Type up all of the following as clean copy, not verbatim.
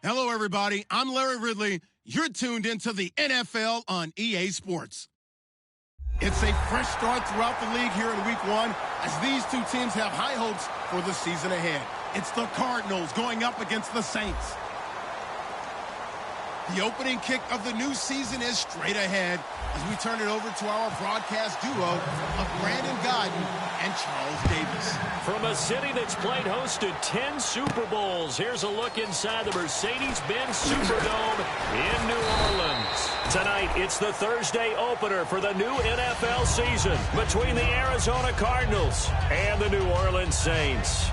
Hello, everybody. I'm Larry Ridley. You're tuned into the NFL on EA Sports. It's a fresh start throughout the league here in Week 1 as these two teams have high hopes for the season ahead. It's the Cardinals going up against the Saints. The opening kick of the new season is straight ahead as we turn it over to our broadcast duo of Brandon Godden and Charles Davis. From a city that's played host to 10 Super Bowls, here's a look inside the Mercedes-Benz Superdome in New Orleans. Tonight, it's the Thursday opener for the new NFL season between the Arizona Cardinals and the New Orleans Saints.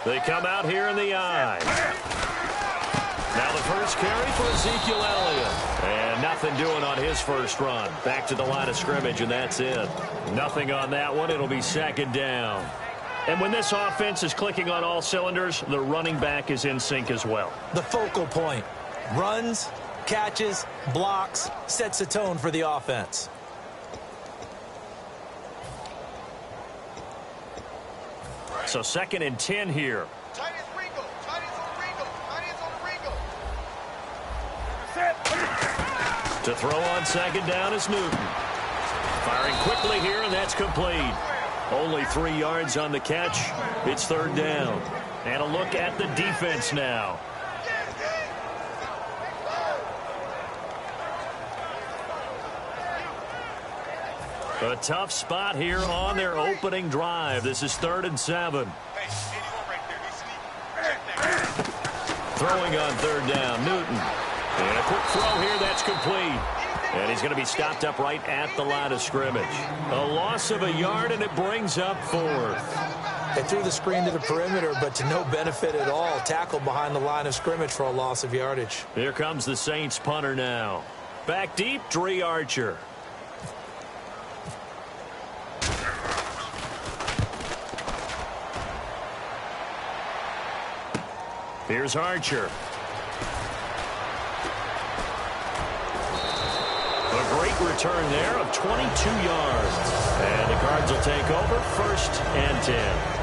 They come out here in the I. Now the first carry for Ezekiel Elliott. And nothing doing on his first run. Back to the line of scrimmage, and that's it. Nothing on that one. It'll be second down. And when this offense is clicking on all cylinders, the running back is in sync as well. The focal point. Runs, catches, blocks, sets a tone for the offense. So 2nd and 10 here. To throw on second down is Newton. Firing quickly here, and that's complete. Only 3 yards on the catch. It's 3rd down. And a look at the defense now. A tough spot here on their opening drive. This is 3rd and 7. Throwing on 3rd down, Newton. And a quick throw here, that's complete. And he's going to be stopped up right at the line of scrimmage. A loss of a yard, and it brings up 4th. They threw the screen to the perimeter, but to no benefit at all. Tackled behind the line of scrimmage for a loss of yardage. Here comes the Saints punter now. Back deep, Dre Archer. Here's Archer. A great return there of 22 yards. And the Cards will take over 1st and 10.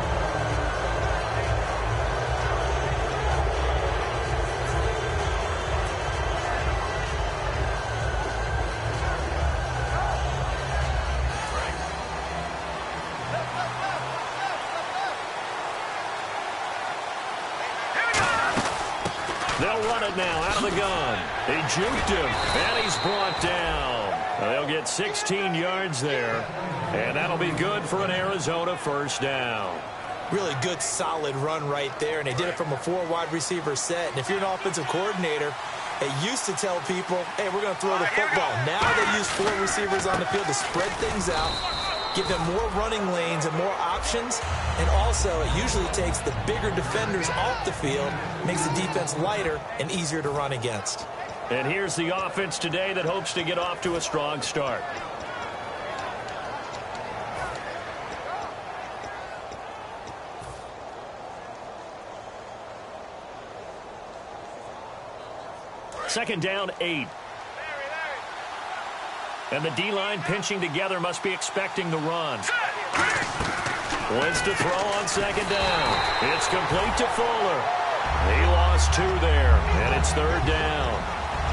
They'll run it now out of the gun. He juked him, and he's brought down. They'll get 16 yards there, and that'll be good for an Arizona 1st down. Really good, solid run right there, and they did it from a 4 wide receiver set. And if you're an offensive coordinator, they used to tell people, hey, we're going to throw the football. Now they use 4 receivers on the field to spread things out, give them more running lanes and more options. And also, it usually takes the bigger defenders off the field, makes the defense lighter and easier to run against. And here's the offense today that hopes to get off to a strong start. Second down, 8. And the D-line pinching together must be expecting the run. Wins to throw on second down. It's complete to Fuller. He lost 2 there, and it's 3rd down.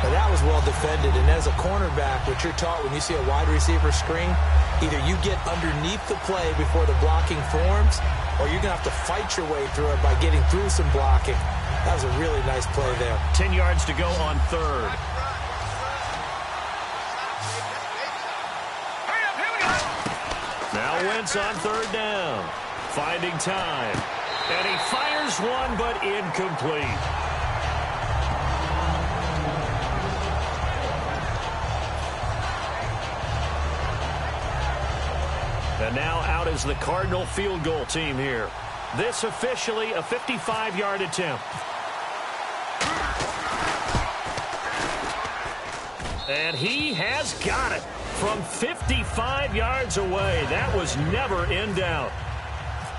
Now that was well defended, and as a cornerback, what you're taught when you see a wide receiver screen, either you get underneath the play before the blocking forms, or you're going to have to fight your way through it by getting through some blocking. That was a really nice play there. 10 yards to go on 3rd. Now Wentz on 3rd down. Finding time. And he fires one, but incomplete. And now out is the Cardinal field goal team here. This officially a 55-yard attempt. And he has got it from 55 yards away. That was never in doubt.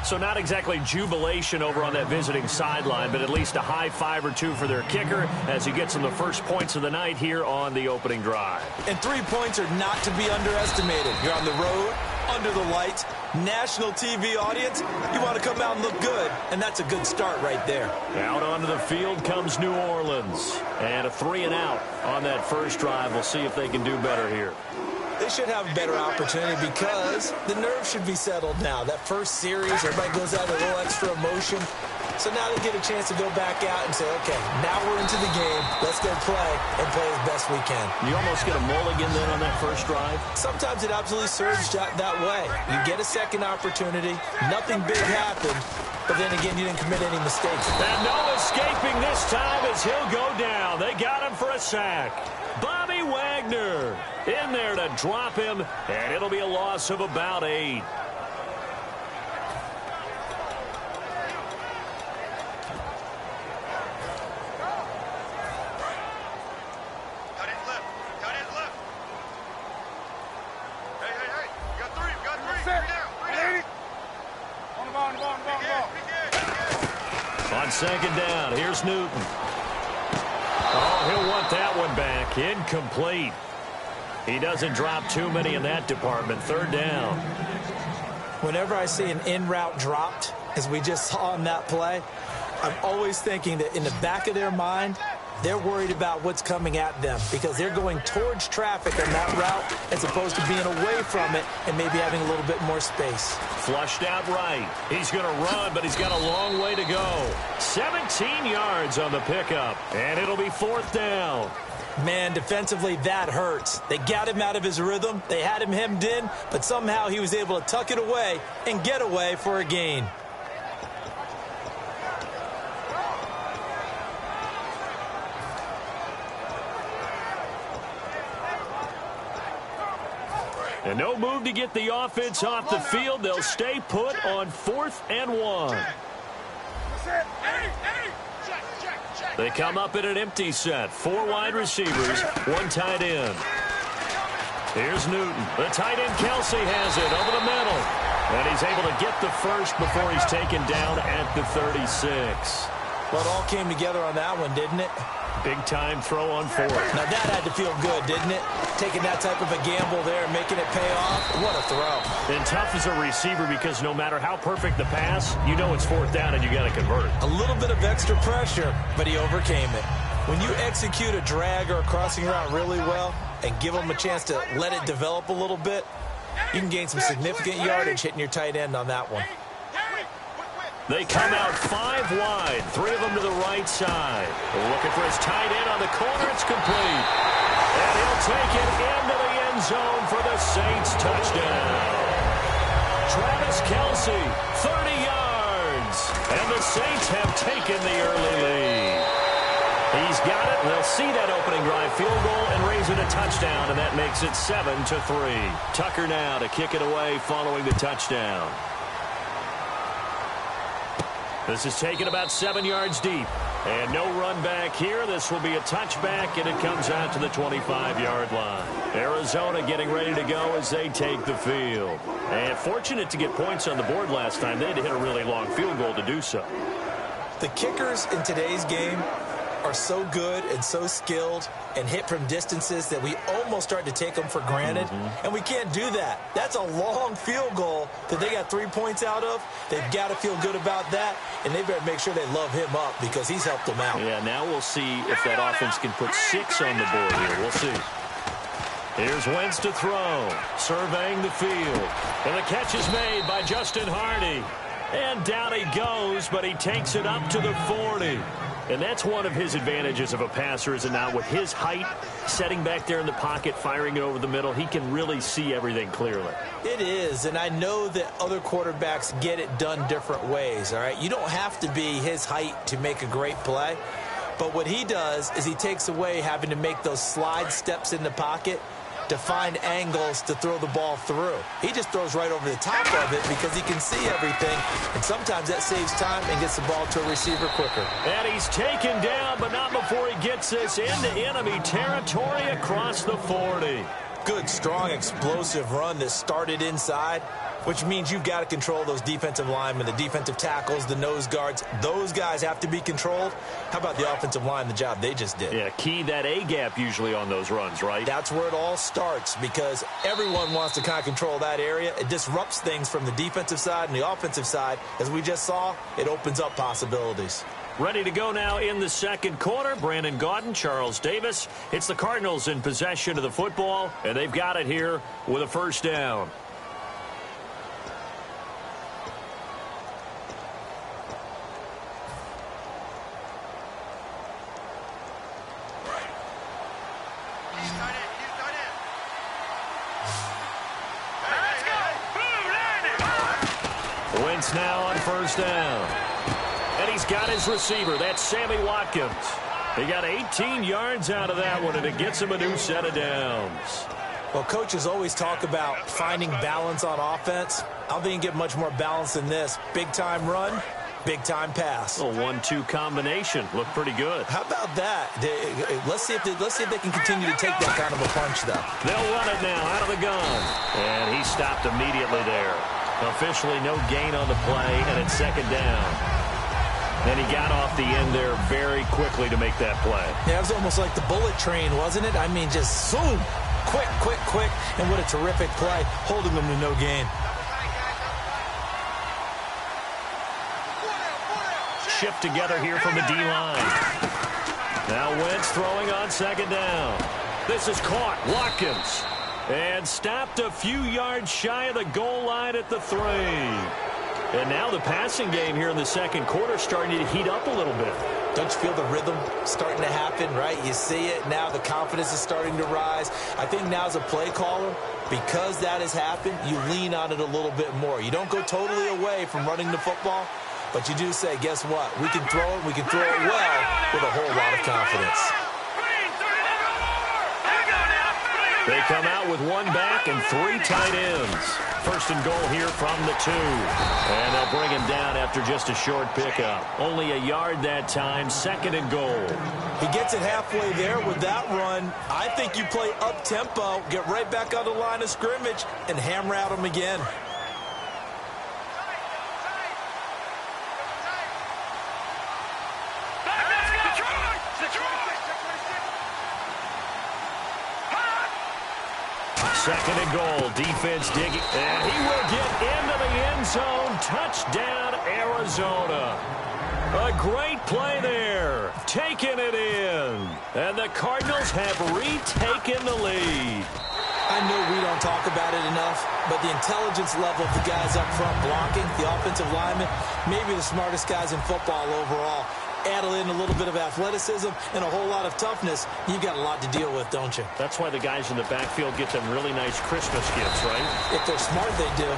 So not exactly jubilation over on that visiting sideline, but at least a high five or two for their kicker as he gets them the first points of the night here on the opening drive. And 3 points are not to be underestimated. You're on the road, under the lights, national TV audience. You want to come out and look good, and that's a good start right there. Out onto the field comes New Orleans. And a 3-and-out on that first drive. We'll see if they can do better here. They should have a better opportunity because the nerves should be settled now. That first series, everybody goes out with a little extra emotion. So now they get a chance to go back out and say, okay, now we're into the game. Let's go play and play as best we can. You almost get a mulligan then on that first drive? Sometimes it absolutely serves that way. You get a second opportunity. Nothing big happened. But then again, you didn't commit any mistakes. And no escaping this time as he'll go down. They got him for a sack. Bobby Wagner in there to drop him, and it'll be a loss of about 8. On second down, here's Newton. Oh, he'll want that one back. Incomplete. He doesn't drop too many in that department. Third down. Whenever I see an in route dropped, as we just saw in that play, I'm always thinking that in the back of their mind, they're worried about what's coming at them because they're going towards traffic on that route as opposed to being away from it and maybe having a little bit more space. Flushed out right. He's going to run, but he's got a long way to go. 17 yards on the pickup, and it'll be fourth down. Man, defensively, that hurts. They got him out of his rhythm. They had him hemmed in, but somehow he was able to tuck it away and get away for a gain. And no move to get the offense off the field. They'll stay put on 4th and 1. They come up in an empty set. 4 wide receivers, 1 tight end. Here's Newton. The tight end Kelsey has it over the middle. And he's able to get the first before he's taken down at the 36. Well, it all came together on that one, didn't it? Big-time throw on 4th. Now, that had to feel good, didn't it? Taking that type of a gamble there, making it pay off. What a throw. And tough as a receiver because no matter how perfect the pass, you know it's 4th down and you got to convert. A little bit of extra pressure, but he overcame it. When you execute a drag or a crossing route really well and give them a chance to let it develop a little bit, you can gain some significant yardage hitting your tight end on that one. They come out 5 wide, 3 of them to the right side. Looking for his tight end on the corner. It's complete. And he'll take it into the end zone for the Saints touchdown. Travis Kelce, 30 yards. And the Saints have taken the early lead. He's got it. They'll see that opening drive field goal and raise it a touchdown, and that makes it 7-3. Tucker now to kick it away following the touchdown. This is taken about 7 yards deep. And no run back here. This will be a touchback, and it comes out to the 25-yard line. Arizona getting ready to go as they take the field. And fortunate to get points on the board last time. They had to hit a really long field goal to do so. The kickers in today's game are so good and so skilled and hit from distances that we almost start to take them for granted. And we can't do that. That's a long field goal that they got 3 points out of. They've got to feel good about that, and they better make sure they love him up because he's helped them out. Yeah, now we'll see if that offense can put 6 on the board here. We'll see. Here's Wentz to throw, surveying the field. And the catch is made by Justin Hardy. And down he goes, but he takes it up to the 40. And that's one of his advantages of a passer, is it not? With his height, setting back there in the pocket, firing it over the middle, he can really see everything clearly. It is, and I know that other quarterbacks get it done different ways, all right? You don't have to be his height to make a great play. But what he does is he takes away having to make those slide steps in the pocket to find angles to throw the ball through. He just throws right over the top of it because he can see everything, and sometimes that saves time and gets the ball to a receiver quicker. And he's taken down, but not before he gets this into enemy territory across the 40. good, strong, explosive run that started inside, which means you've got to control those defensive linemen, the defensive tackles, the nose guards. Those guys have to be controlled. How about the offensive line, the job they just did? Yeah, key that A-gap usually on those runs, right? That's where it all starts because everyone wants to kind of control that area. It disrupts things from the defensive side and the offensive side. As we just saw, it opens up possibilities. Ready to go now in the second quarter. Brandon Gaudin, Charles Davis. It's the Cardinals in possession of the football, and they've got it here with a first down. Wentz now on first down. And he's got his receiver. That's Sammy Watkins. He got 18 yards out of that one, and it gets him a new set of downs. Well, coaches always talk about finding balance on offense. I don't think you can get much more balance than this. Big-time run, big-time pass. A 1-2 combination. Looked pretty good. How about that? Let's see if they can continue to take that kind of a punch, though. They'll run it now out of the gun. And he stopped immediately there. Officially no gain on the play, and it's second down. And he got off the end there very quickly to make that play. Yeah, it was almost like the bullet train, wasn't it? I mean, just zoom. Quick, quick, quick. And what a terrific play, holding them to no gain. Shift together here from the D-line. Now Wentz throwing on second down. This is caught. Watkins. And stopped a few yards shy of the goal line at the 3. And now the passing game here in the second quarter starting to heat up a little bit. Don't you feel the rhythm starting to happen, right? You see it now. The confidence is starting to rise. I think now as a play caller, because that has happened, you lean on it a little bit more. You don't go totally away from running the football, but you do say, guess what? We can throw it. We can throw it well with a whole lot of confidence. They come out with one back and 3 tight ends. First and goal here from the 2. And they'll bring him down after just a short pickup. Only a yard that time, second and goal. He gets it halfway there with that run. I think you play up-tempo, get right back on the line of scrimmage, and hammer at him again. Second and goal. Defense digging. And he will get into the end zone. Touchdown, Arizona. A great play there. Taking it in. And the Cardinals have retaken the lead. I know we don't talk about it enough, but the intelligence level of the guys up front blocking, the offensive linemen, maybe the smartest guys in football overall. Add in a little bit of athleticism and a whole lot of toughness, you've got a lot to deal with, don't you? That's why the guys in the backfield get them really nice Christmas gifts, right? If they're smart, they do.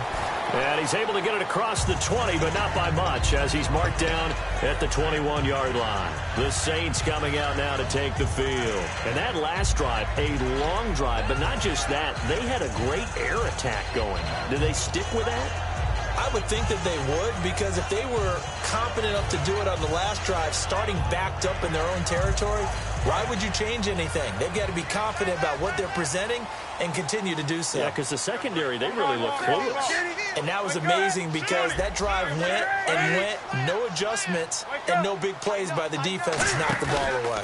And he's able to get it across the 20, but not by much, as he's marked down at the 21-yard line. The Saints coming out now to take the field. And that last drive, a long drive, but not just that. They had a great air attack going. Did they stick with that? I would think that they would, because if they were confident enough to do it on the last drive, starting backed up in their own territory, why would you change anything? They've got to be confident about what they're presenting and continue to do so. Yeah, because the secondary, they really look clueless. And that was amazing because that drive went and went, no adjustments and no big plays by the defense to knock the ball away.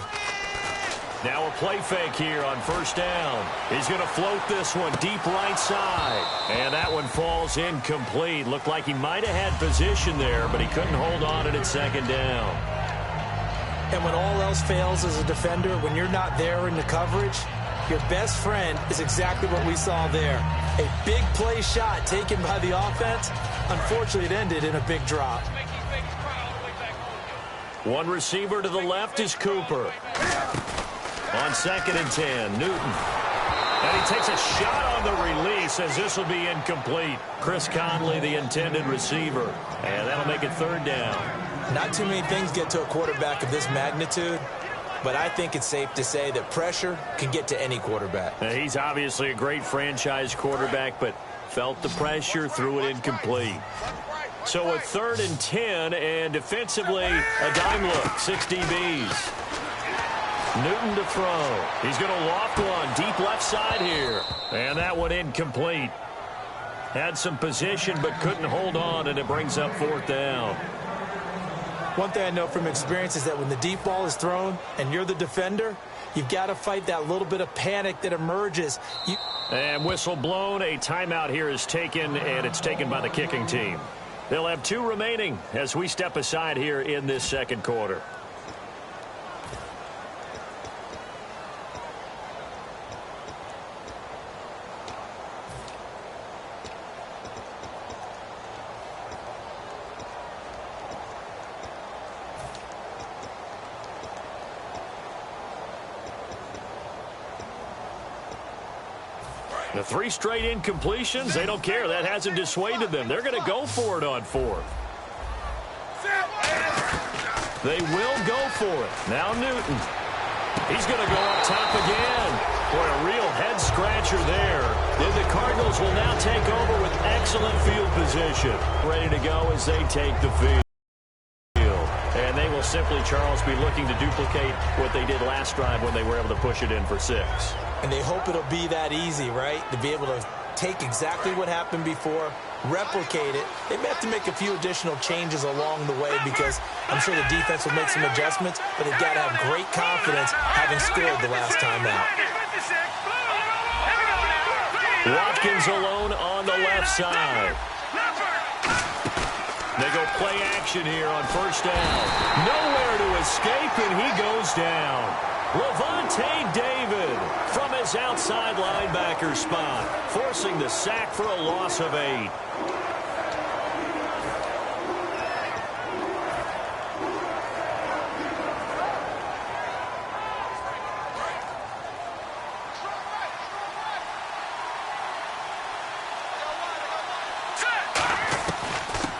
Now a play fake here on first down. He's going to float this one deep right side. And that one falls incomplete. Looked like he might have had position there, but he couldn't hold on at second down. And when all else fails as a defender, when you're not there in the coverage, your best friend is exactly what we saw there. A big play shot taken by the offense. Unfortunately, it ended in a big drop. One receiver to the left is Cooper. On second and 10, Newton. And he takes a shot on the release as this will be incomplete. Chris Conley, the intended receiver. And that'll make it third down. Not too many things get to a quarterback of this magnitude, but I think it's safe to say that pressure can get to any quarterback. Now, he's obviously a great franchise quarterback, but felt the pressure, threw it incomplete. So a third and 10, and defensively, a dime look, 6 DBs. Newton to throw. He's going to loft one deep left side here. And that one incomplete. Had some position but couldn't hold on, and it brings up 4th down. One thing I know from experience is that when the deep ball is thrown and you're the defender, you've got to fight that little bit of panic that emerges. And whistle blown. A timeout here is taken, and it's taken by the kicking team. They'll have 2 remaining as we step aside here in this second quarter. The 3 straight incompletions, they don't care. That hasn't dissuaded them. They're going to go for it on 4th. They will go for it. Now Newton. He's going to go up top again. Boy, a real head-scratcher there. Then the Cardinals will now take over with excellent field position. Ready to go as they take the field. And they will simply, Charles, be looking to duplicate what they did last drive when they were able to push it in for 6. And they hope it'll be that easy, right? To be able to take exactly what happened before, replicate it. They may have to make a few additional changes along the way because I'm sure the defense will make some adjustments, but they've got to have great confidence having scored the last time out. Watkins alone on the left side. They go play action here on 1st down. Nowhere to escape, and he goes down. Levante David from his outside linebacker spot, forcing the sack for a loss of 8.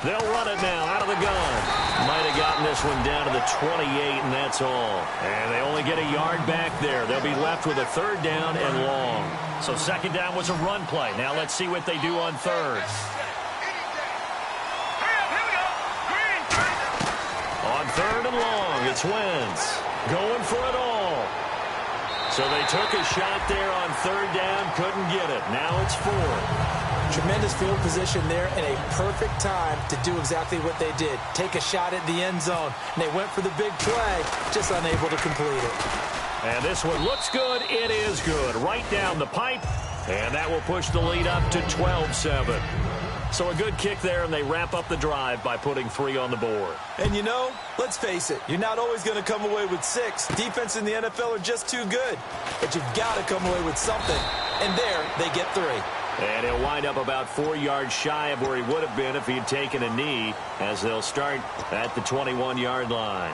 They'll run it now out of the gun. Might have gotten this one down to the 28, and that's all. And they only get a yard back there. They'll be left with a 3rd down and long. So 2nd down was a run play. Now let's see what they do on 3rd. On 3rd and long, it's Wentz going for it all. So they took a shot there on 3rd down, couldn't get it. Now it's 4th. Tremendous field position there and a perfect time to do exactly what they did. Take a shot at the end zone. And they went for the big play, just unable to complete it. And this one looks good. It is good. Right down the pipe. And that will push the lead up to 12-7. So a good kick there, and they wrap up the drive by putting 3 on the board. And you know, let's face it, you're not always going to come away with 6. Defense in the NFL are just too good. But you've got to come away with something. And there, they get 3. And he'll wind up about 4 yards shy of where he would have been if he had taken a knee, as they'll start at the 21-yard line.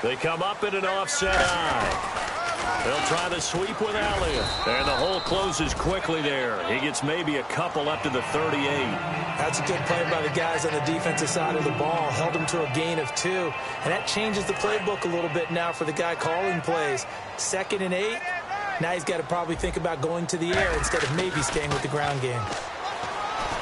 They come up in an offset eye. They'll try the sweep with Elliott. And the hole closes quickly there. He gets maybe a couple up to the 38. That's a good play by the guys on the defensive side of the ball. Held him to a gain of 2. And that changes the playbook a little bit now for the guy calling plays. 2nd and 8. Now he's got to probably think about going to the air instead of maybe staying with the ground game.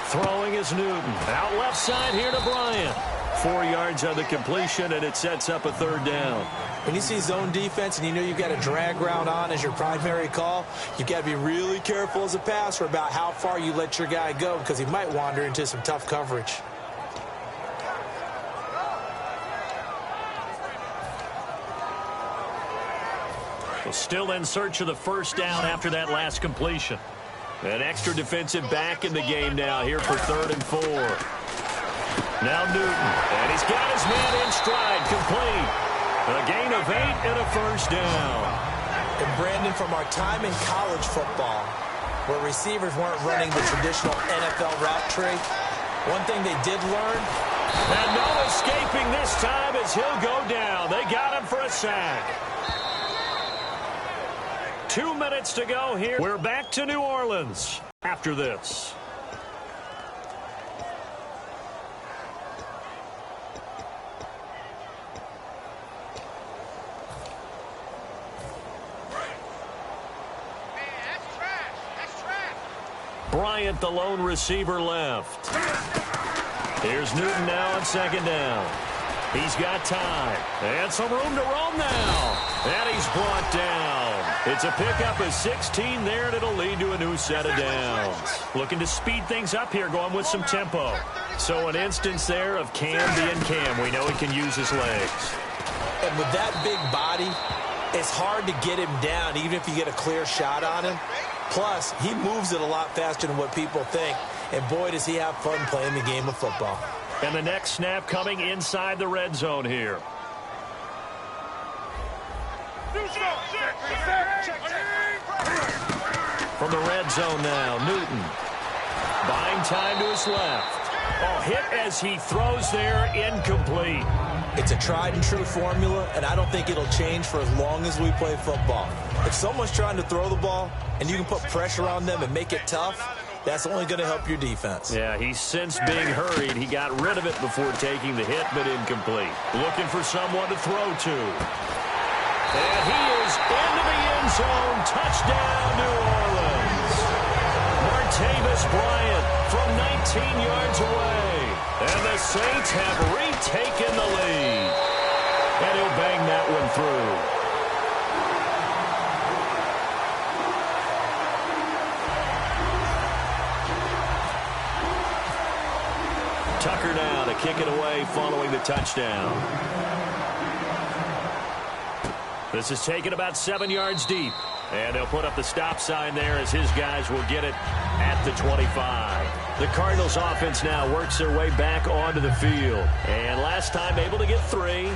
Throwing is Newton. Out left side here to Bryant. 4 yards on the completion, and it sets up a 3rd down. When you see zone defense and you know you've got a drag route on as your primary call, you've got to be really careful as a passer about how far you let your guy go because he might wander into some tough coverage. Well, still in search of the 1st down after that last completion. An extra defensive back in the game now here for 3rd and 4. Now Newton, and he's got his man in stride, complete. A gain of 8 and a 1st down. And Brandon, from our time in college football, where receivers weren't running the traditional NFL route tree, one thing they did learn. And no escaping this time as he'll go down. They got him for a sack. 2 minutes to go here. We're back to New Orleans after this. Bryant, the lone receiver, left. Here's Newton now on second down. He's got time. And some room to roam now. And he's brought down. It's a pickup of 16 there, and it'll lead to a new set of downs. Looking to speed things up here, going with some tempo. So an instance there of Cam being Cam. We know he can use his legs. And with that big body, it's hard to get him down, even if you get a clear shot on him. Plus, he moves it a lot faster than what people think. And boy, does he have fun playing the game of football. And the next snap coming inside the red zone here. From the red zone now, Newton. Buying time to his left. Oh, hit as he throws there, incomplete. It's a tried and true formula, and I don't think it'll change for as long as we play football. If someone's trying to throw the ball and you can put pressure on them and make it tough, that's only going to help your defense. Yeah, he's since being hurried. He got rid of it before taking the hit, but incomplete. Looking for someone to throw to. And he is into the end zone. Touchdown, New Orleans. Martavis Bryant from 19 yards away. And the Saints have retaken the lead. And he'll bang that one through. Tucker now to kick it away following the touchdown. This is taken about 7 yards deep. And they'll put up the stop sign there as his guys will get it at the 25. The Cardinals offense now works their way back onto the field. And last time able to get 3.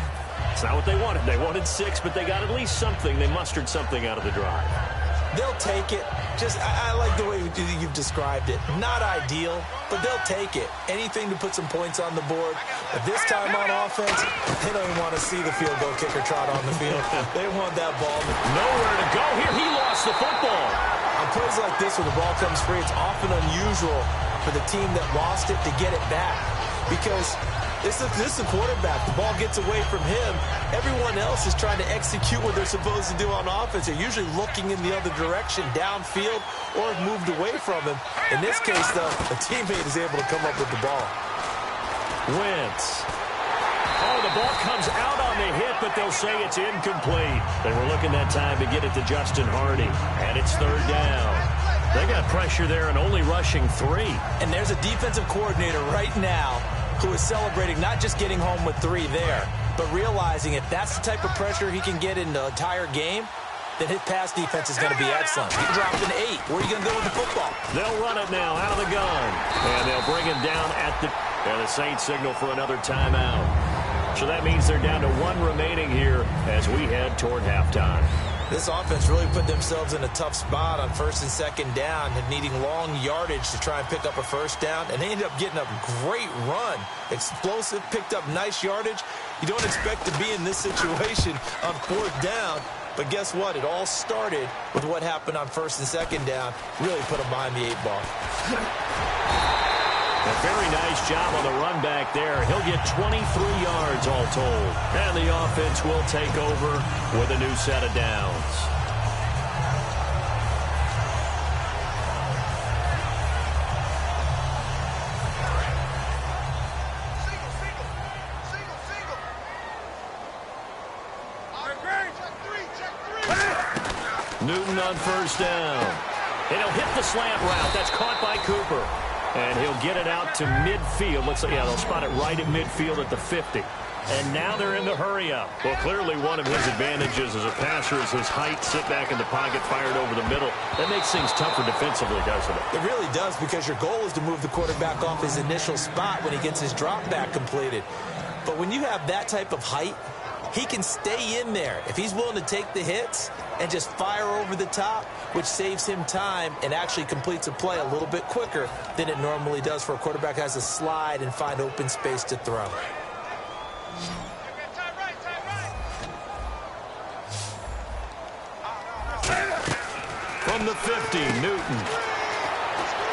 It's not what they wanted. They wanted 6, but they got at least something. They mustered something out of the drive. They'll take it. I like the way you've described it. Not ideal, but they'll take it. Anything to put some points on the board. But this time on offense, they don't even want to see the field goal kicker trot on the field. They want that ball. Nowhere to go here. He lost the football. On plays like this where the ball comes free, it's often unusual for the team that lost it to get it back. Because this is the quarterback. The ball gets away from him. Everyone else is trying to execute what they're supposed to do on offense. They're usually looking in the other direction, downfield, or have moved away from him. In this case, though, a teammate is able to come up with the ball. Wentz. Oh, the ball comes out on the hit, but they'll say it's incomplete. They were looking that time to get it to Justin Hardy, and it's 3rd down. They got pressure there and only rushing 3. And there's a defensive coordinator right now who is celebrating not just getting home with 3 there, but realizing if that's the type of pressure he can get in the entire game, then his pass defense is going to be excellent. He dropped an 8. Where are you going to go with the football? They'll run it now out of the gun. And they'll bring him down at the... And the Saints signal for another timeout. So that means they're down to 1 remaining here as we head toward halftime. This offense really put themselves in a tough spot on 1st and 2nd down and needing long yardage to try and pick up a 1st down. And they ended up getting a great run. Explosive, picked up nice yardage. You don't expect to be in this situation on 4th down. But guess what? It all started with what happened on 1st and 2nd down. Really put them behind the 8 ball. A very nice job on the run back there. He'll get 23 yards all told. And the offense will take over with a new set of downs. Newton on 1st down. And he'll hit the slant route. That's caught by Cooper. And he'll get it out to midfield. Looks like, yeah, they'll spot it right at midfield at the 50. And now they're in the hurry-up. Well, clearly one of his advantages as a passer is his height. Sit back in the pocket, fired over the middle. That makes things tougher defensively, doesn't it? It really does, because your goal is to move the quarterback off his initial spot when he gets his drop back completed. But when you have that type of height, he can stay in there. If he's willing to take the hits and just fire over the top, which saves him time and actually completes a play a little bit quicker than it normally does for a quarterback who has to slide and find open space to throw. From the 50, Newton.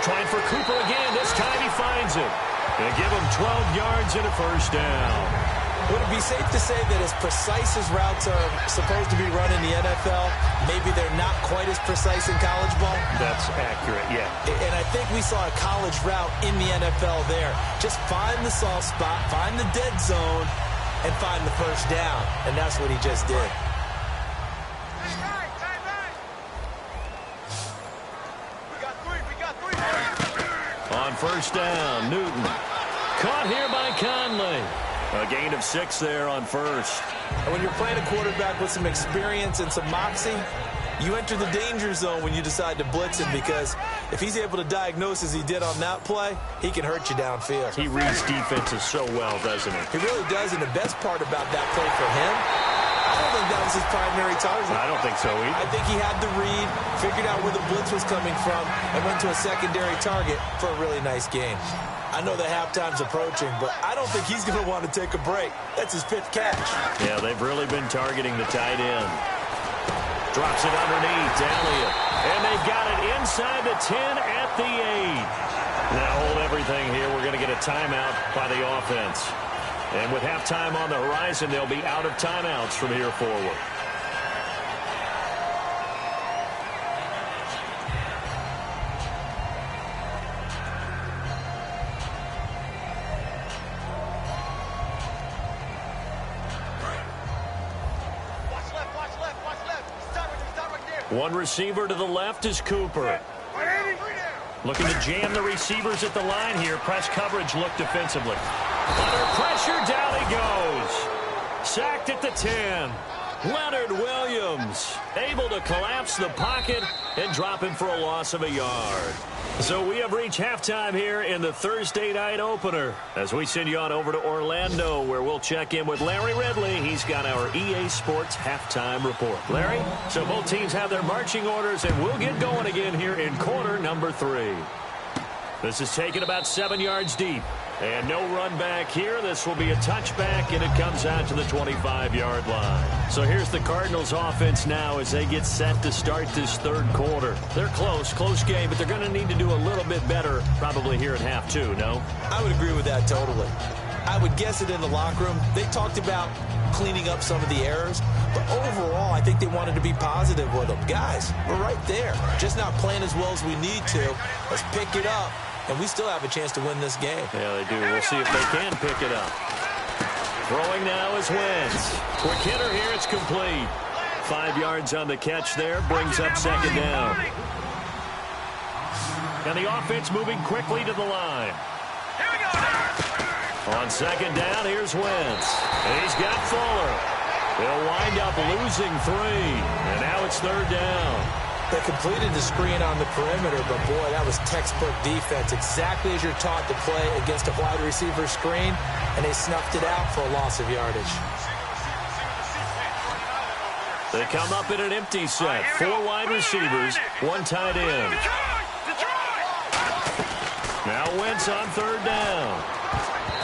Trying for Cooper again. This time he finds it. They give him 12 yards and a 1st down. Would it be safe to say that as precise as routes are supposed to be run in the NFL, maybe they're not quite as precise in college ball? That's accurate, yeah. And I think we saw a college route in the NFL there. Just find the soft spot, find the dead zone, and find the first down. And that's what he just did. On first down, Newton. Caught here by Conley. A gain of 6 there on first. And when you're playing a quarterback with some experience and some moxie, you enter the danger zone when you decide to blitz him, because if he's able to diagnose as he did on that play, he can hurt you downfield. He reads defenses so well, doesn't he? He really does, and the best part about that play for him, I don't think that was his primary target. I don't think so either. I think he had the read, figured out where the blitz was coming from, and went to a secondary target for a really nice game. I know that halftime's approaching, but I don't think he's going to want to take a break. That's his 5th catch. Yeah, they've really been targeting the tight end. Drops it underneath, Elliott. And they've got it inside the 10 at the 8. Now hold everything here. We're going to get a timeout by the offense. And with halftime on the horizon, they'll be out of timeouts from here forward. One receiver to the left is Cooper. Looking to jam the receivers at the line here. Press coverage look defensively. Under pressure, down he goes. Sacked at the 10. Leonard Williams able to collapse the pocket and drop him for a loss of a yard. So we have reached halftime here in the Thursday night opener as we send you on over to Orlando, where we'll check in with Larry Ridley. He's got our EA Sports halftime report. Larry, so both teams have their marching orders, and we'll get going again here in quarter number 3. This is taken about 7 yards deep. And no run back here. This will be a touchback, and it comes out to the 25-yard line. So here's the Cardinals offense now as they get set to start this third quarter. They're close game, but they're going to need to do a little bit better probably here at half 2, no? I would agree with that totally. I would guess it in the locker room. They talked about cleaning up some of the errors, but overall, I think they wanted to be positive with them. Guys, we're right there. Just not playing as well as we need to. Let's pick it up. And we still have a chance to win this game. Yeah, they do. We'll see if they can pick it up. Throwing now is Wentz. Quick hitter here. It's complete. 5 yards on the catch there. Brings up second down. And the offense moving quickly to the line. On second down, here's Wentz. And he's got Fuller. They'll wind up losing 3. And now it's third down. They completed the screen on the perimeter, but boy, that was textbook defense. Exactly as you're taught to play against a wide receiver screen, and they snuffed it out for a loss of yardage. They come up in an empty set. 4 wide receivers, 1 tight end. Now Wentz on third down.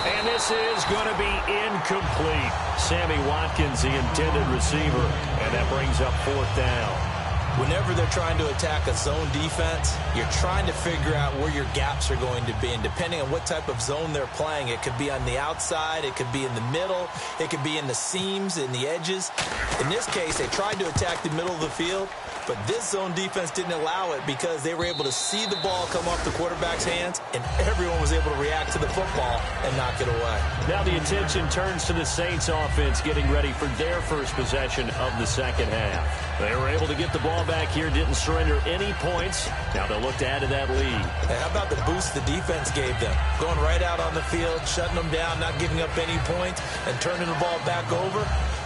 And this is going to be incomplete. Sammy Watkins, the intended receiver, and that brings up 4th down. Whenever they're trying to attack a zone defense, you're trying to figure out where your gaps are going to be. And depending on what type of zone they're playing, it could be on the outside, it could be in the middle, it could be in the seams, in the edges. In this case, they tried to attack the middle of the field, but this zone defense didn't allow it because they were able to see the ball come off the quarterback's hands, and everyone was able to react to the football and knock it away. Now the attention turns to the Saints offense getting ready for their first possession of the second half. They were able to get the ball back here, didn't surrender any points. Now they'll look to add to that lead. And how about the boost the defense gave them? Going right out on the field, shutting them down, not giving up any points, and turning the ball back over.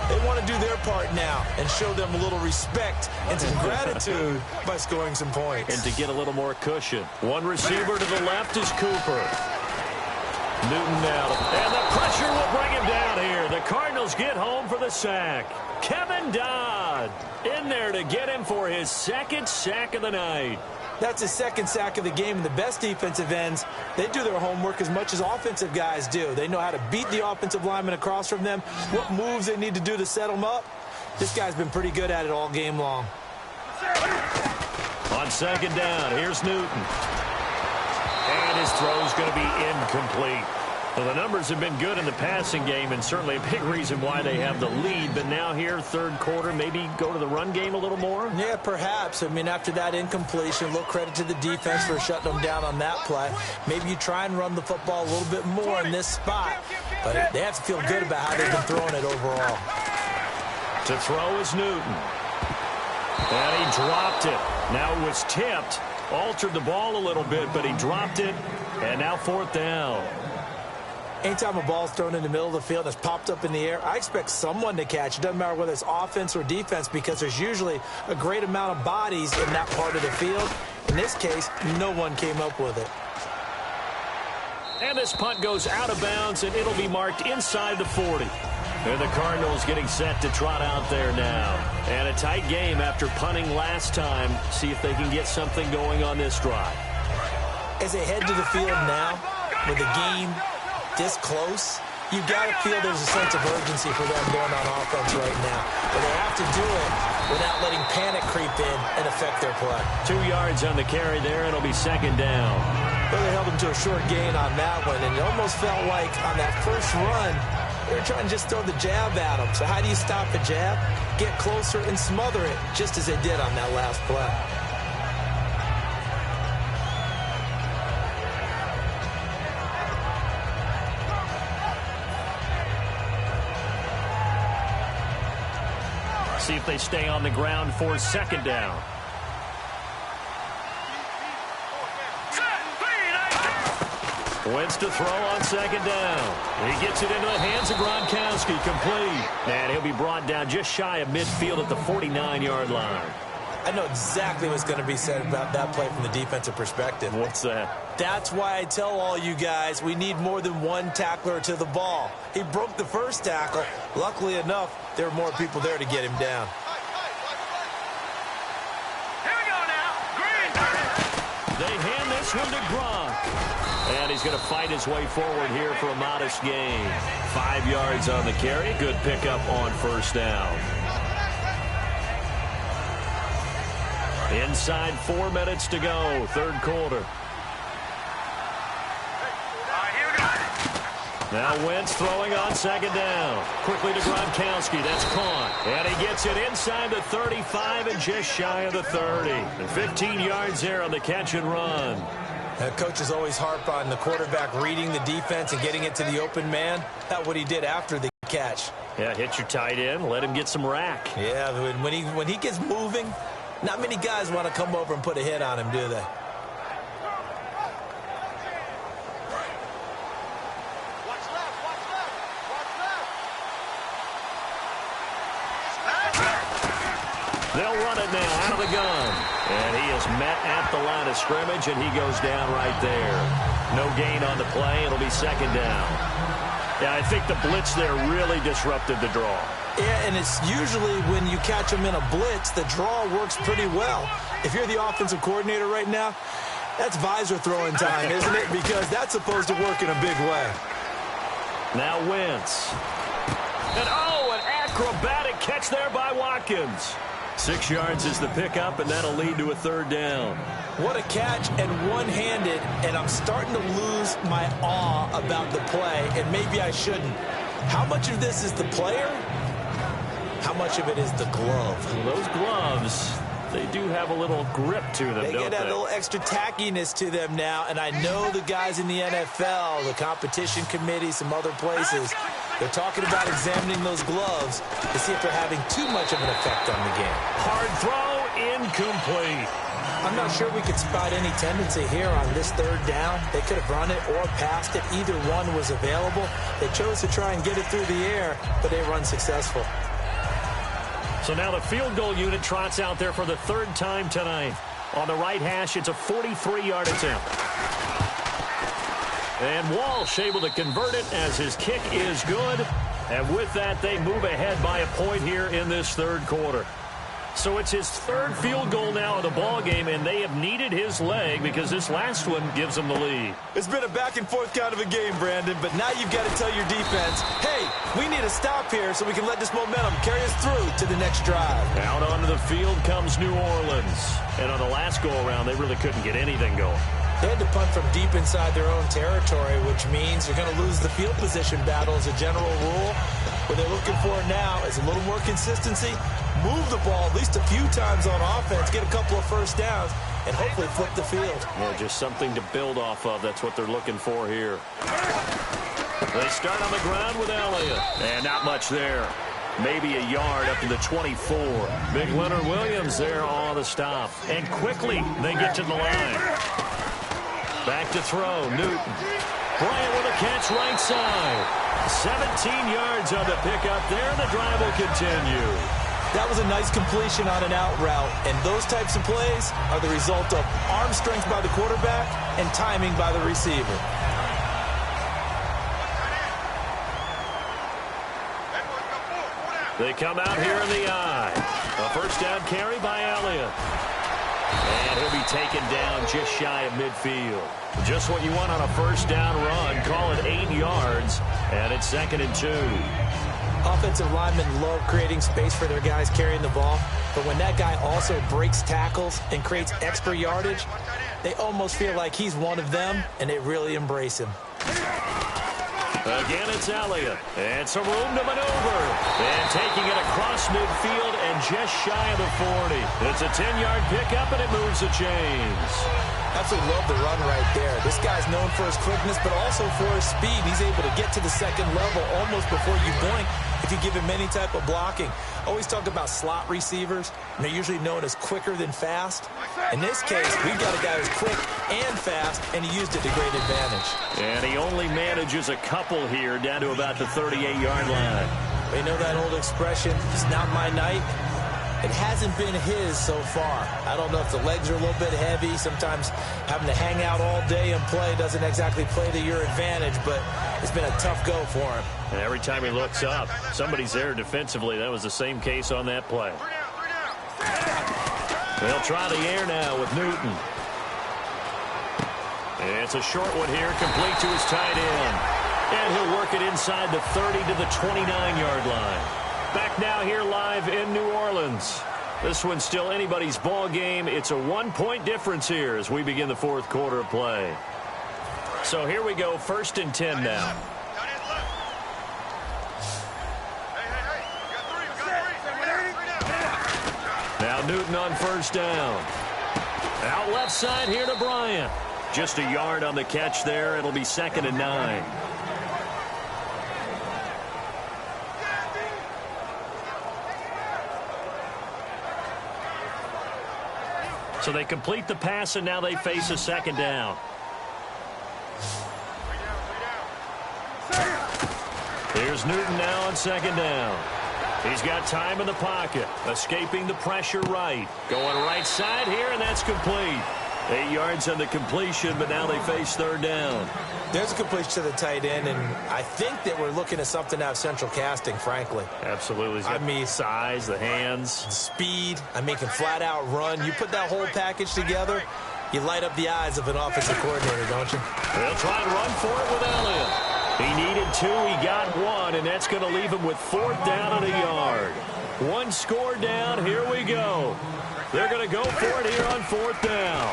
They want to do their part now and show them a little respect and some gratitude by scoring some points. And to get a little more cushion. One receiver to the left is Cooper. Newton now. And the pressure will bring him down here. The Cardinals get home for the sack. Kevin Dodd in there to get him for his 2nd sack of the night. That's his 2nd sack of the game, and the best defensive ends, they do their homework as much as offensive guys do. They know how to beat the offensive lineman across from them, what moves they need to do to set them up. This guy's been pretty good at it all game long. On second down, here's Newton. And his throw is going to be incomplete. Well, the numbers have been good in the passing game, and certainly a big reason why they have the lead. But now here, third quarter, maybe go to the run game a little more? Yeah, perhaps. I mean, after that incompletion, a little credit to the defense for shutting them down on that play. Maybe you try and run the football a little bit more in this spot. But they have to feel good about how they've been throwing it overall. To throw is Newton. And he dropped it. Now it was tipped. Altered the ball a little bit, but he dropped it. And now fourth down. Anytime a ball's thrown in the middle of the field and it's popped up in the air, I expect someone to catch. It doesn't matter whether it's offense or defense because there's usually a great amount of bodies in that part of the field. In this case, no one came up with it. And this punt goes out of bounds, and it'll be marked inside the 40. And the Cardinals getting set to trot out there now. And a tight game after punting last time. See if they can get something going on this drive. As they head to the field now, with the game this close, you've got to feel there's a sense of urgency for them going on offense right now. But they have to do it without letting panic creep in and affect their play. 2 yards on the carry there. It'll be second down. Well, they held them to a short gain on that one, and it almost felt like on that first run, they were trying to just throw the jab at them. So how do you stop a jab? Get closer and smother it, just as they did on that last play. See if they stay on the ground for second down. Wentz to throw on second down. He gets it into the hands of Gronkowski, complete. And he'll be brought down just shy of midfield at the 49-yard line. I know exactly what's going to be said about that play from the defensive perspective. What's that? That's why I tell all you guys we need more than one tackler to the ball. He broke the first tackle. Luckily enough, there were more people there to get him down. Here we go now. Green. They hand this one to Gronk. And he's going to fight his way forward here for a modest gain. 5 yards on the carry. Good pickup on first down. Inside 4 minutes to go, third quarter. Now Wentz throwing on second down. Quickly to Gronkowski. That's caught. And he gets it inside the 35 and just shy of the 30. And 15 yards there on the catch and run. Coaches always harp on the quarterback reading the defense and getting it to the open man. That's what he did after the catch. Yeah, hit your tight end. Let him get some rack. Yeah, when he gets moving, not many guys want to come over and put a hit on him, do they? They'll run it now out of the gun. And he is met at the line of scrimmage, and he goes down right there. No gain on the play. It'll be second down. Yeah, I think the blitz there really disrupted the draw. Yeah, and it's usually when you catch them in a blitz, the draw works pretty well. If you're the offensive coordinator right now, that's visor throwing time, isn't it? Because that's supposed to work in a big way. Now Wentz. And an acrobatic catch there by Watkins. 6 yards is the pickup, and that'll lead to a third down. What a catch, and one-handed, and I'm starting to lose my awe about the play, and maybe I shouldn't. How much of this is the player? How much of it is the glove? Well, those gloves, they do have a little grip to them, don't they? They get a little extra tackiness to them now, and I know the guys in the NFL, the competition committee, some other places, they're talking about examining those gloves to see if they're having too much of an effect on the game. Hard throw, incomplete. I'm not sure we could spot any tendency here on this third down. They could have run it or passed it. Either one was available. They chose to try and get it through the air, but they were unsuccessful. So now the field goal unit trots out there for the third time tonight. On the right hash, it's a 43-yard attempt. And Walsh able to convert it as his kick is good. And with that, they move ahead by a point here in this third quarter. So it's his third field goal now in the ball game, and they have needed his leg because this last one gives them the lead. It's been a back-and-forth kind of a game, Brandon, but now you've got to tell your defense, hey, we need a stop here so we can let this momentum carry us through to the next drive. Out onto the field comes New Orleans. And on the last go-around, they really couldn't get anything going. They had to punt from deep inside their own territory, which means you're going to lose the field position battle as a general rule. What they're looking for now is a little more consistency, move the ball at least a few times on offense, get a couple of first downs, and hopefully flip the field. Yeah, just something to build off of. That's what they're looking for here. They start on the ground with Elliott. And not much there. Maybe a yard up to the 24. Big Leonard Williams there on the stop. And quickly they get to the line. Back to throw. Newton. Bryant with a catch right side. 17 yards on the pickup there, and the drive will continue. That was a nice completion on an out route, and those types of plays are the result of arm strength by the quarterback and timing by the receiver. They come out here in the eye. A first down carry by Elliott. And he'll be taken down just shy of midfield. Just what you want on a first down run. Call it 8 yards, and it's 2nd and 2. Offensive linemen love creating space for their guys carrying the ball, but when that guy also breaks tackles and creates extra yardage, they almost feel like he's one of them, and they really embrace him. Again, it's Elliott. And some room to maneuver. And taking it across midfield and just shy of the 40. It's a 10-yard pickup, and it moves the chains. Absolutely love the run right there. This guy's known for his quickness, but also for his speed. He's able to get to the second level almost before you blink if you give him any type of blocking. Always talk about slot receivers, and they're usually known as quicker than fast. In this case, we've got a guy who's quick and fast, and he used it to great advantage. And he only manages a couple here down to about the 38-yard line. You know that old expression, it's not my night? It hasn't been his so far. I don't know if the legs are a little bit heavy. Sometimes having to hang out all day and play doesn't exactly play to your advantage, but it's been a tough go for him. And every time he looks up, somebody's there defensively. That was the same case on that play. They'll try the air now with Newton. And it's a short one here, complete to his tight end. And he'll work it inside the 30 to the 29-yard line. Back now here live in New Orleans. This one's still anybody's ball game. It's a 1-point difference here as we begin the fourth quarter of play. So here we go, 1st and 10 now. Now Newton on first down. Out left side here to Bryant. Just a yard on the catch there. It'll be 2nd and 9. So they complete the pass, and now they face a 2nd down. Here's Newton now on 2nd down. He's got time in the pocket, escaping the pressure right. Going right side here, and that's complete. 8 yards on the completion, but now they face 3rd down. There's a completion to the tight end, and I think that we're looking at something out of central casting, frankly. Absolutely. I mean, size, the hands. Speed. I mean, can flat out run. You put that whole package together, you light up the eyes of an offensive coordinator, don't you? They'll try and run for it with Elliott. He needed 2, he got 1, and that's going to leave him with 4th down and a yard. 1 score down, here we go. They're going to go for it here on 4th down.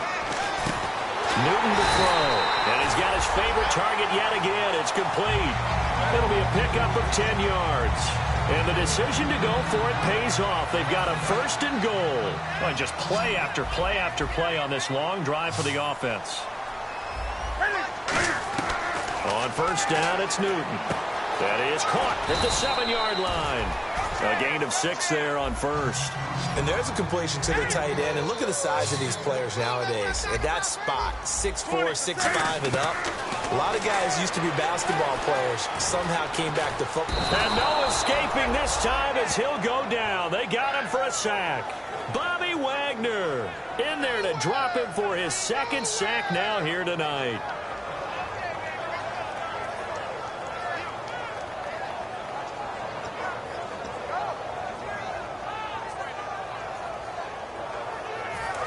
Newton to throw, and he's got his favorite target yet again. It's complete. It'll be a pickup of 10 yards. And the decision to go for it pays off. They've got a 1st and goal. Oh, just play after play after play on this long drive for the offense. On 1st down, it's Newton. That is caught at the 7-yard line. A gain of 6 there on 1st. And there's a completion to the tight end. And look at the size of these players nowadays. At that spot, 6'4", 6'5", and up. A lot of guys used to be basketball players. Somehow came back to football. And no escaping this time as he'll go down. They got him for a sack. Bobby Wagner in there to drop him for his 2nd sack now here tonight.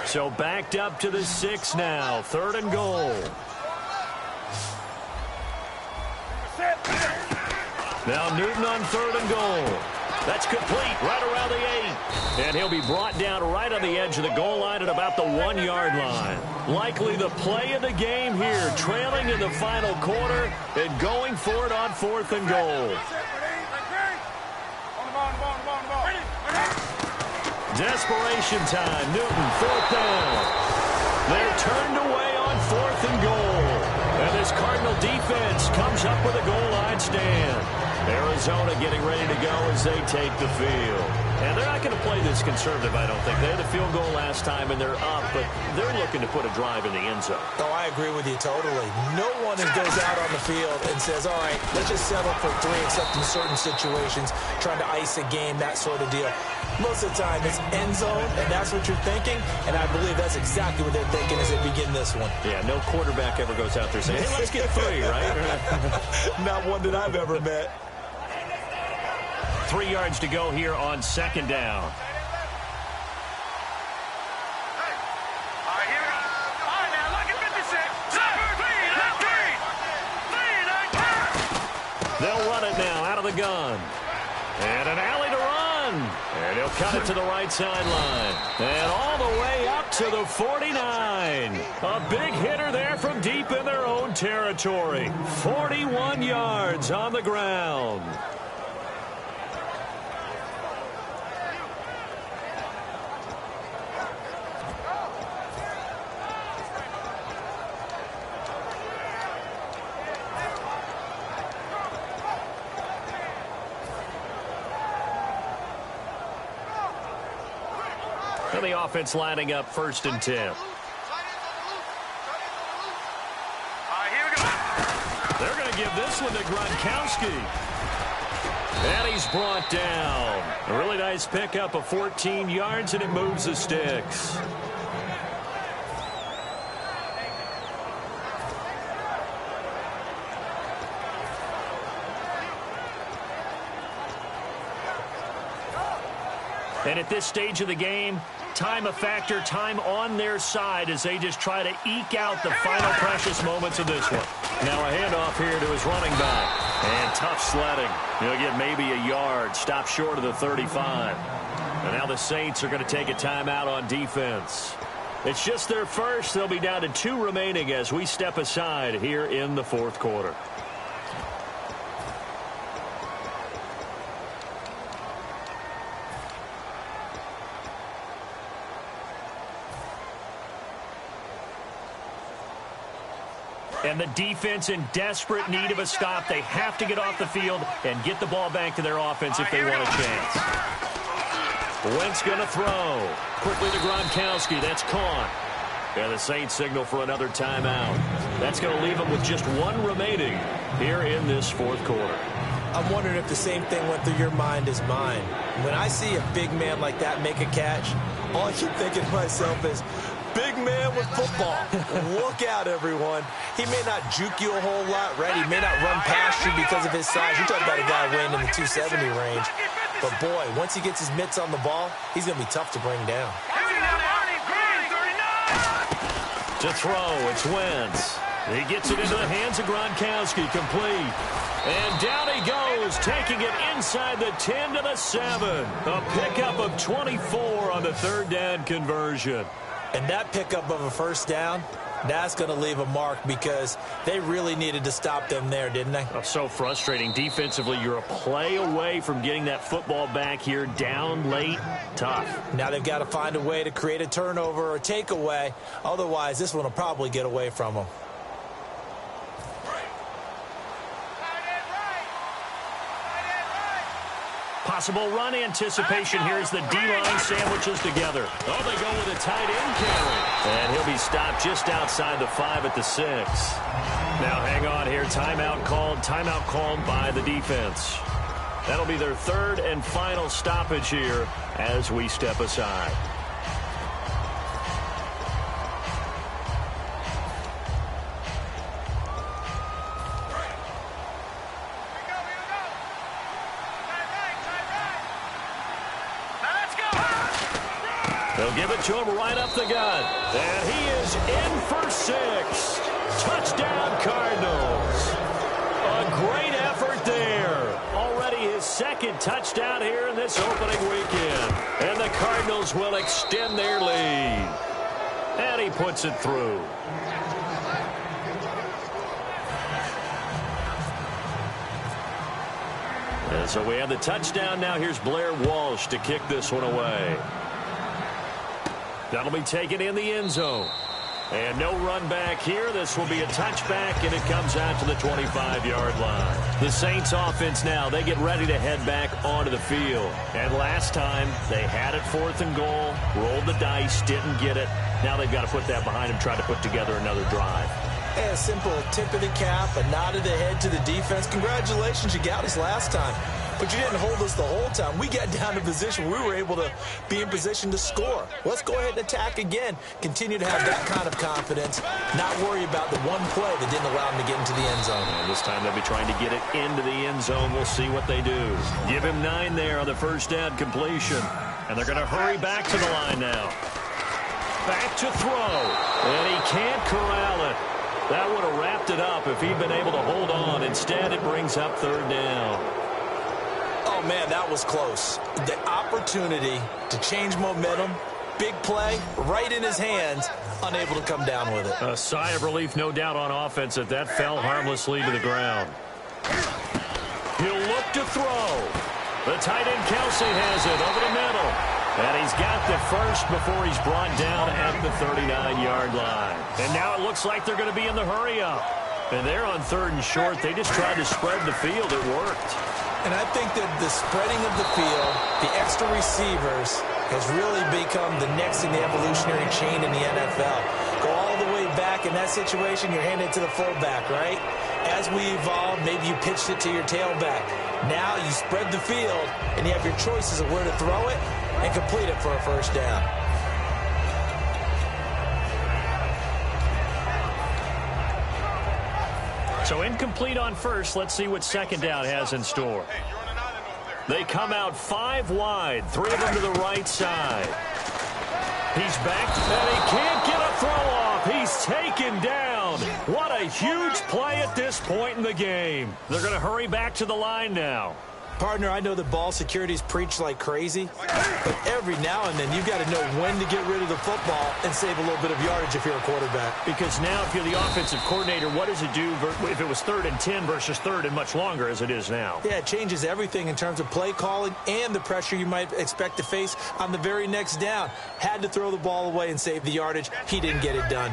So backed up to the 6 now. 3rd and goal. Now Newton on 3rd and goal. That's complete right around the 8. And he'll be brought down right on the edge of the goal line at about the 1-yard line. Likely the play of the game here, trailing in the final quarter and going for it on 4th and goal. Desperation time. Newton, 4th down. They're turned away on 4th and goal. And this Cardinal defense comes up with a goal line stand. Arizona getting ready to go as they take the field. And they're not going to play this conservative, I don't think. They had the field goal last time, and they're up, but they're looking to put a drive in the end zone. Oh, I agree with you totally. No one goes out on the field and says, all right, let's just settle for 3, except in certain situations, trying to ice a game, that sort of deal. Most of the time, it's end zone, and that's what you're thinking, and I believe that's exactly what they're thinking as they begin this one. Yeah, no quarterback ever goes out there saying, hey, let's get 3, right? Not one that I've ever met. 3 yards to go here on 2nd down. They'll run it now out of the gun. And an alley to run. And he'll cut it to the right sideline. And all the way up to the 49. A big hitter there from deep in their own territory. 41 yards on the ground. And the offense lining up 1st and 10. They're going to give this one to Gronkowski. And he's brought down. A really nice pickup of 14 yards, and it moves the sticks. And at this stage of the game, time a factor, time on their side as they just try to eke out the final precious moments of this one. Now a handoff here to his running back. And tough sledding. He'll get maybe a yard, stop short of the 35. And now the Saints are going to take a timeout on defense. It's just their first. They'll be down to 2 remaining as we step aside here in the 4th quarter. And the defense in desperate need of a stop. They have to get off the field and get the ball back to their offense if they want a chance. Wentz going to throw. Quickly to Gronkowski. That's caught. And the Saints signal for another timeout. That's going to leave them with just 1 remaining here in this 4th quarter. I'm wondering if the same thing went through your mind as mine. When I see a big man like that make a catch, all I keep thinking to myself is, big man with football. Look out, everyone. He may not juke you a whole lot, right? He may not run past you because of his size. You're talking about a guy weighing in the 270 range. But, boy, once he gets his mitts on the ball, he's going to be tough to bring down. To throw, it's Wentz. He gets it into the hands of Gronkowski, complete. And down he goes, taking it inside the 10 to the 7. A pickup of 24 on the 3rd down conversion. And that pickup of a 1st down, that's going to leave a mark because they really needed to stop them there, didn't they? Oh, so frustrating. Defensively, you're a play away from getting that football back here down late. Tough. Now they've got to find a way to create a turnover or takeaway. Otherwise, this one will probably get away from them. Possible run anticipation here as the D-line sandwiches together. Oh, they go with a tight end carry. And he'll be stopped just outside the 5 at the 6. Now hang on here. Timeout called by the defense. That'll be their 3rd and final stoppage here as we step aside. They'll give it to him right up the gut. And he is in for 6. Touchdown, Cardinals. A great effort there. Already his second touchdown here in this opening weekend. And the Cardinals will extend their lead. And he puts it through. And so we have the touchdown. Now here's Blair Walsh to kick this one away. That'll be taken in the end zone. And no run back here. This will be a touchback, and it comes out to the 25-yard line. The Saints offense now, they get ready to head back onto the field. And last time, they had it 4th and goal, rolled the dice, didn't get it. Now they've got to put that behind them, try to put together another drive. A simple tip of the cap, a nod of the head to the defense. Congratulations, you got us last time. But you didn't hold us the whole time. We got down to position. We were able to be in position to score. Let's go ahead and attack again. Continue to have that kind of confidence. Not worry about the one play that didn't allow them to get into the end zone. And this time they'll be trying to get it into the end zone. We'll see what they do. Give him 9 there on the first down completion. And they're going to hurry back to the line now. Back to throw. And he can't corral it. That would have wrapped it up if he'd been able to hold on. Instead, it brings up 3rd down. Oh, man, that was close. The opportunity to change momentum, big play, right in his hands, unable to come down with it. A sigh of relief, no doubt, on offense that fell harmlessly to the ground. He'll look to throw. The tight end Kelsey has it over the middle. And he's got the first before he's brought down at the 39-yard line. And now it looks like they're going to be in the hurry-up. And they're on 3rd and short. They just tried to spread the field. It worked. And I think that the spreading of the field, the extra receivers, has really become the next in the evolutionary chain in the NFL. Go all the way back in that situation, you're handing it to the fullback, right? As we evolve, maybe you pitched it to your tailback. Now you spread the field, and you have your choices of where to throw it and complete it for a first down. So incomplete on first. Let's see what second down has in store. They come out 5 wide, 3 of them to the right side. He's back, and he can't get a throw off. He's taken down. What a huge play at this point in the game. They're going to hurry back to the line now. Partner, I know that ball security's preached like crazy, but every now and then you've got to know when to get rid of the football and save a little bit of yardage if you're a quarterback. Because now if you're the offensive coordinator, what does it do if it was 3rd and 10 versus 3rd and much longer as it is now? Yeah, it changes everything in terms of play calling and the pressure you might expect to face on the very next down. Had to throw the ball away and save the yardage. He didn't get it done.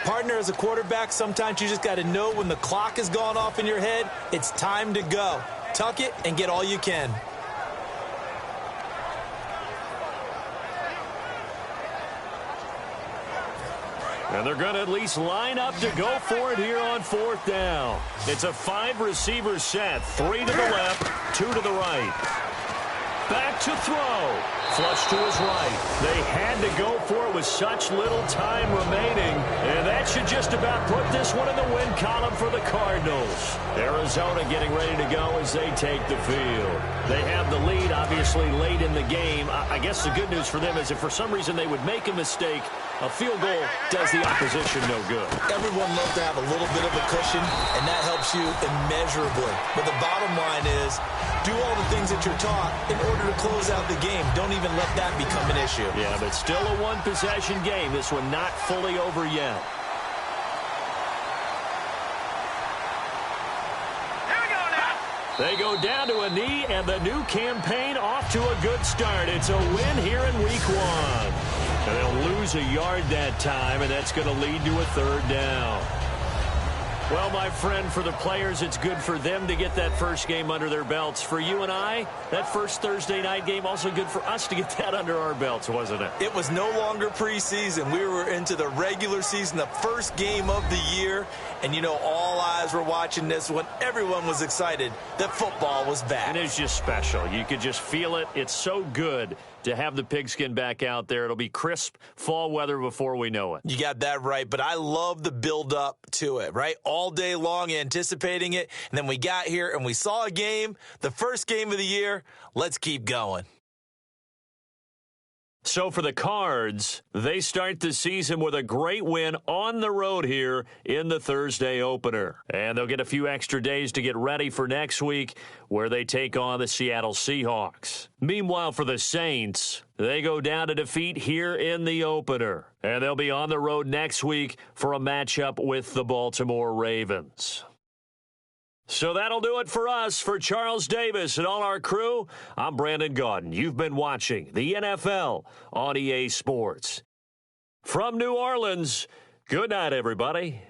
Partner, as a quarterback, sometimes you just got to know when the clock has gone off in your head, it's time to go. Tuck it and get all you can. And they're going to at least line up to go for it here on 4th down. It's a 5-receiver set. 3 to the left, 2 to the right. Back to throw. Flush to his right. They had to go for it with such little time remaining. And that should just about put this one in the win column for the Cardinals. Arizona getting ready to go as they take the field. They have the lead, obviously, late in the game. I guess the good news for them is if for some reason they would make a mistake, a field goal does the opposition no good. Everyone loves to have a little bit of a cushion, and that helps you immeasurably. But the bottom line is, do all the things that you're taught in order to close out the game. Don't even let that become an issue. Yeah, but still a one-possession game. This one not fully over yet. They go down to a knee, and the new campaign off to a good start. It's a win here in Week 1. And they'll lose a yard that time, and that's going to lead to a 3rd down. Well, my friend, for the players, it's good for them to get that first game under their belts. For you and I, that first Thursday night game, also good for us to get that under our belts, wasn't it? It was no longer preseason. We were into the regular season, the first game of the year. And, you know, all eyes were watching this one. Everyone was excited that football was back. And it's just special. You could just feel it. It's so good to have the pigskin back out there. It'll be crisp fall weather before we know it. You got that right, but I love the build-up to it, right? All day long anticipating it, and then we got here and we saw a game, the first game of the year. Let's keep going. So for the Cards, they start the season with a great win on the road here in the Thursday opener. And they'll get a few extra days to get ready for next week where they take on the Seattle Seahawks. Meanwhile, for the Saints, they go down to defeat here in the opener. And they'll be on the road next week for a matchup with the Baltimore Ravens. So that'll do it for us. For Charles Davis and all our crew, I'm Brandon Gaudin. You've been watching the NFL on EA Sports. From New Orleans, good night, everybody.